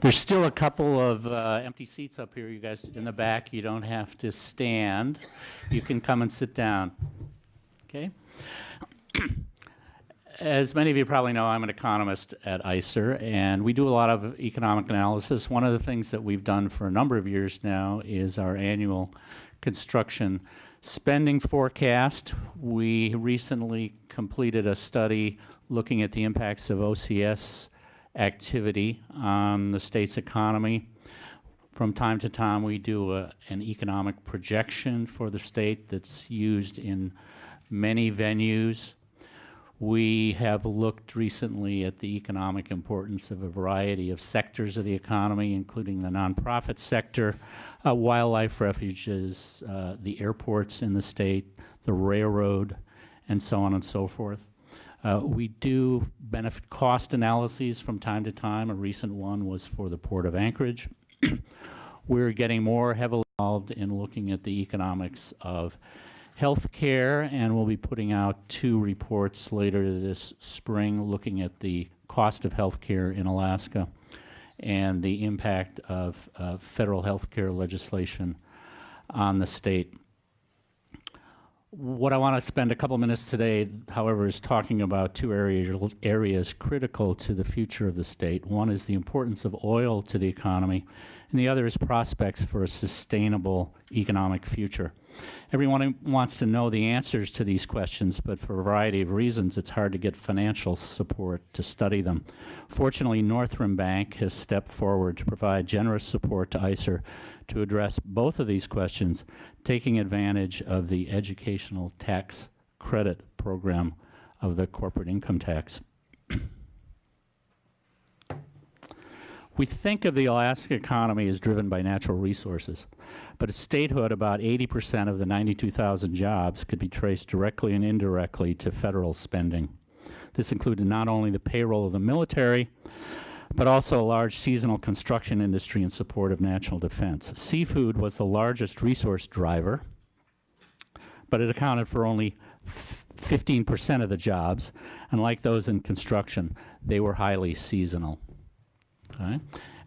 There's still a couple of empty seats up here, you guys in the back. You don't have to stand. You can come and sit down. Okay? As many of you probably know, I'm an economist at ISER, and we do a lot of economic analysis. One of the things that we've done for a number of years now is our annual construction spending forecast. We recently completed a study looking at the impacts of OCS activity on the state's economy. From time to time, we do an economic projection for the state that's used in many venues. We have looked recently at the economic importance of a variety of sectors of the economy, including the nonprofit sector, wildlife refuges, the airports in the state, the railroad, and so on and so forth. We do benefit cost analyses from time to time. A recent one was for the Port of Anchorage. We're getting more heavily involved in looking at the economics of healthcare, and we'll be putting out 2 reports later this spring looking at the cost of healthcare in Alaska and the impact of federal healthcare legislation on the state. What I want to spend a couple minutes today, however, is talking about 2 areas critical to the future of the state. One is the importance of oil to the economy, and the other is prospects for a sustainable economic future. Everyone wants to know the answers to these questions, but for a variety of reasons, it's hard to get financial support to study them. Fortunately, Northrim Bank has stepped forward to provide generous support to ISER to address both of these questions, taking advantage of the educational tax credit program of the corporate income tax. We think of the Alaska economy as driven by natural resources, but at statehood, about 80% of the 92,000 jobs could be traced directly and indirectly to federal spending. This included not only the payroll of the military, but also a large seasonal construction industry in support of national defense. Seafood was the largest resource driver, but it accounted for only 15% of the jobs, and like those in construction, they were highly seasonal. Okay?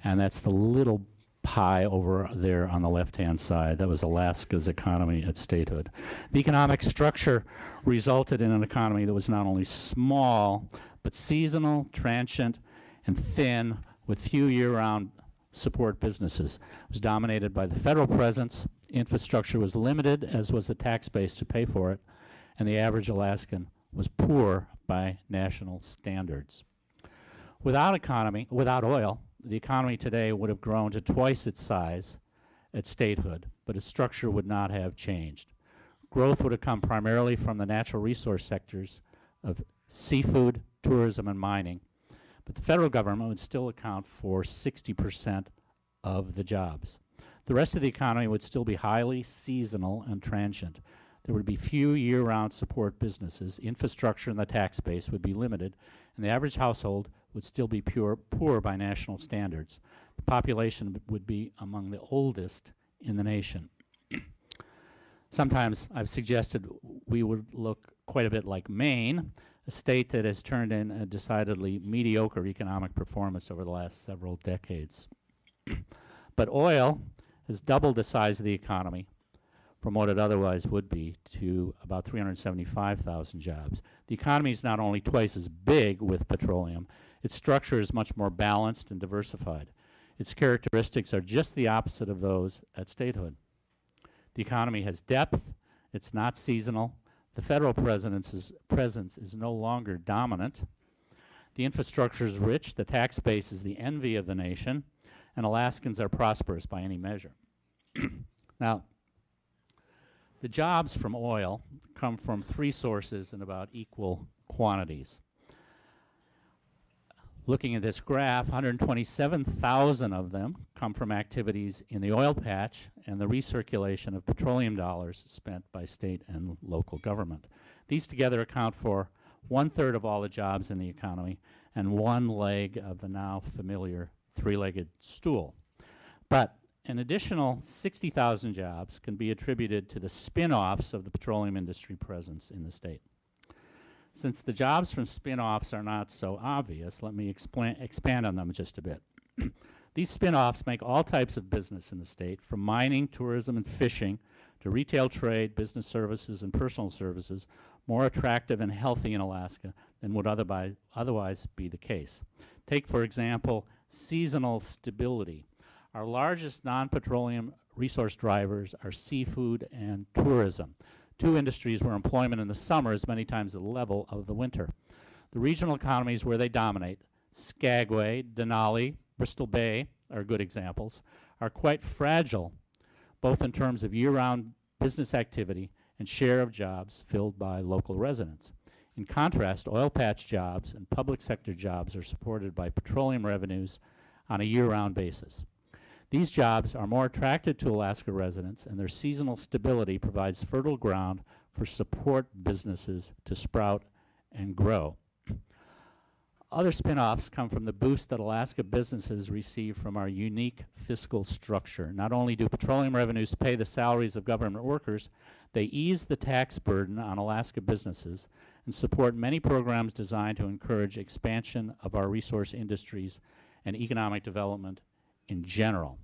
And that's the little pie over there on the left-hand side. That was Alaska's economy at statehood. The economic structure resulted in an economy that was not only small, but seasonal, transient, and thin, with few year-round support businesses. It was dominated by the federal presence. Infrastructure was limited, as was the tax base to pay for it, and the average Alaskan was poor by national standards. Without oil, the economy today would have grown to twice its size at statehood, but its structure would not have changed. Growth would have come primarily from the natural resource sectors of seafood, tourism, and mining, but the federal government would still account for 60% of the jobs. The rest of the economy would still be highly seasonal and transient. There would be few year-round support businesses. Infrastructure and the tax base would be limited, and the average household would still be poor by national standards. The population would be among the oldest in the nation. Sometimes I've suggested we would look quite a bit like Maine, a state that has turned in a decidedly mediocre economic performance over the last several decades. But oil has doubled the size of the economy from what it otherwise would be to about 375,000 jobs. The economy is not only twice as big with petroleum, its structure is much more balanced and diversified. Its characteristics are just the opposite of those at statehood. The economy has depth, it's not seasonal, the federal presence is no longer dominant, the infrastructure is rich, the tax base is the envy of the nation, and Alaskans are prosperous by any measure. Now, the jobs from oil come from 3 sources in about equal quantities. Looking at this graph, 127,000 of them come from activities in the oil patch and the recirculation of petroleum dollars spent by state and local government. These together account for 1/3 of all the jobs in the economy and 1 leg of the now familiar 3-legged stool. But an additional 60,000 jobs can be attributed to the spin-offs of the petroleum industry presence in the state. Since the jobs from spin-offs are not so obvious, let me expand on them just a bit. These spin-offs make all types of business in the state, from mining, tourism, and fishing, to retail trade, business services, and personal services, more attractive and healthy in Alaska than would otherwise be the case. Take, for example, seasonal stability. Our largest non-petroleum resource drivers are seafood and tourism, two industries where employment in the summer is many times the level of the winter. The regional economies where they dominate, Skagway, Denali, Bristol Bay are good examples, are quite fragile, both in terms of year-round business activity and share of jobs filled by local residents. In contrast, oil patch jobs and public sector jobs are supported by petroleum revenues on a year-round basis. These jobs are more attractive to Alaska residents, and their seasonal stability provides fertile ground for support businesses to sprout and grow. Other spin-offs come from the boost that Alaska businesses receive from our unique fiscal structure. Not only do petroleum revenues pay the salaries of government workers, they ease the tax burden on Alaska businesses and support many programs designed to encourage expansion of our resource industries and economic development in general.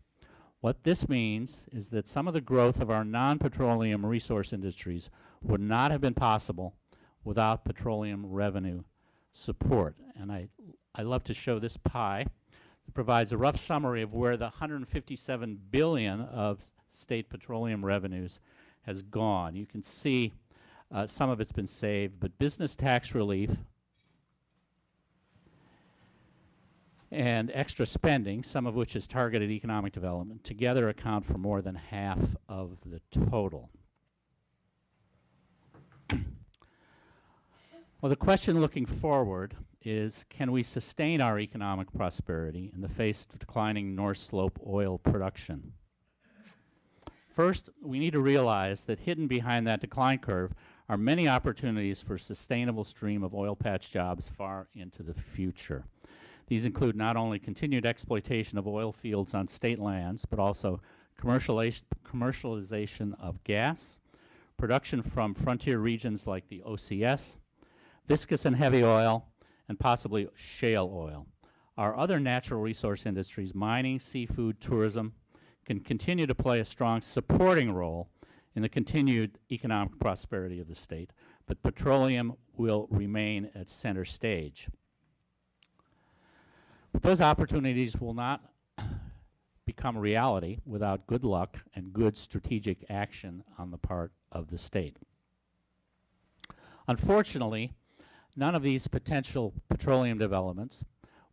What this means is that some of the growth of our non-petroleum resource industries would not have been possible without petroleum revenue support. And I love to show this pie. It provides a rough summary of where the $157 billion of state petroleum revenues has gone. You can see some of it's been saved, but business tax relief and extra spending, some of which is targeted economic development, together account for more than half of the total. Well, the question looking forward is, can we sustain our economic prosperity in the face of declining North Slope oil production? First, we need to realize that hidden behind that decline curve are many opportunities for a sustainable stream of oil patch jobs far into the future. These include not only continued exploitation of oil fields on state lands, but also commercialization of gas, production from frontier regions like the OCS, viscous and heavy oil, and possibly shale oil. Our other natural resource industries, mining, seafood, tourism, can continue to play a strong supporting role in the continued economic prosperity of the state, but petroleum will remain at center stage. But those opportunities will not become reality without good luck and good strategic action on the part of the state. Unfortunately, none of these potential petroleum developments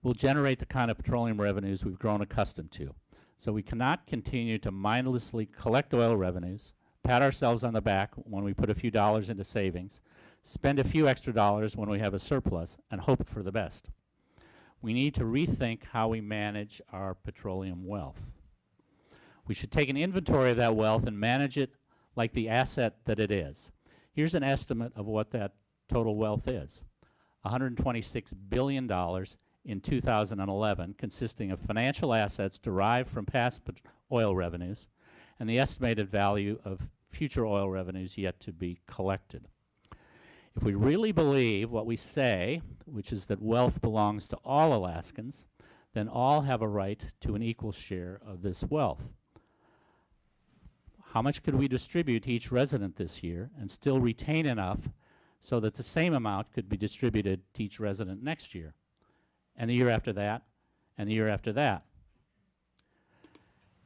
will generate the kind of petroleum revenues we've grown accustomed to. So we cannot continue to mindlessly collect oil revenues, pat ourselves on the back when we put a few dollars into savings, spend a few extra dollars when we have a surplus, and hope for the best. We need to rethink how we manage our petroleum wealth. We should take an inventory of that wealth and manage it like the asset that it is. Here's an estimate of what that total wealth is. $126 billion in 2011, consisting of financial assets derived from past oil revenues and the estimated value of future oil revenues yet to be collected. If we really believe what we say, which is that wealth belongs to all Alaskans, then all have a right to an equal share of this wealth. How much could we distribute to each resident this year and still retain enough so that the same amount could be distributed to each resident next year, and the year after that, and the year after that?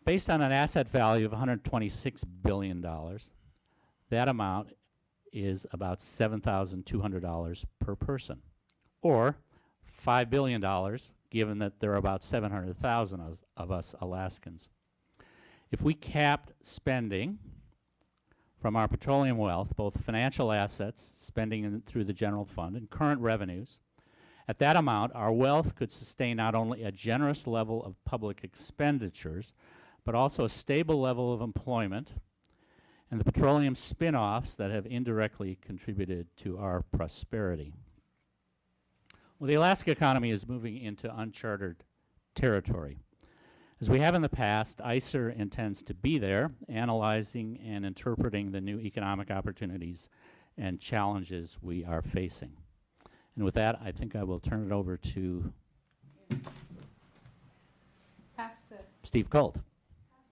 Based on an asset value of $126 billion, that amount is about $7,200 per person, or $5 billion, given that there are about 700,000 of us Alaskans. If we capped spending from our petroleum wealth, both financial assets, spending through the general fund, and current revenues, at that amount, our wealth could sustain not only a generous level of public expenditures, but also a stable level of employment and the petroleum spin-offs that have indirectly contributed to our prosperity. Well, the Alaska economy is moving into uncharted territory. As we have in the past, ISER intends to be there, analyzing and interpreting the new economic opportunities and challenges we are facing. And with that, I think I will turn it over to Pass the. Steve Colt.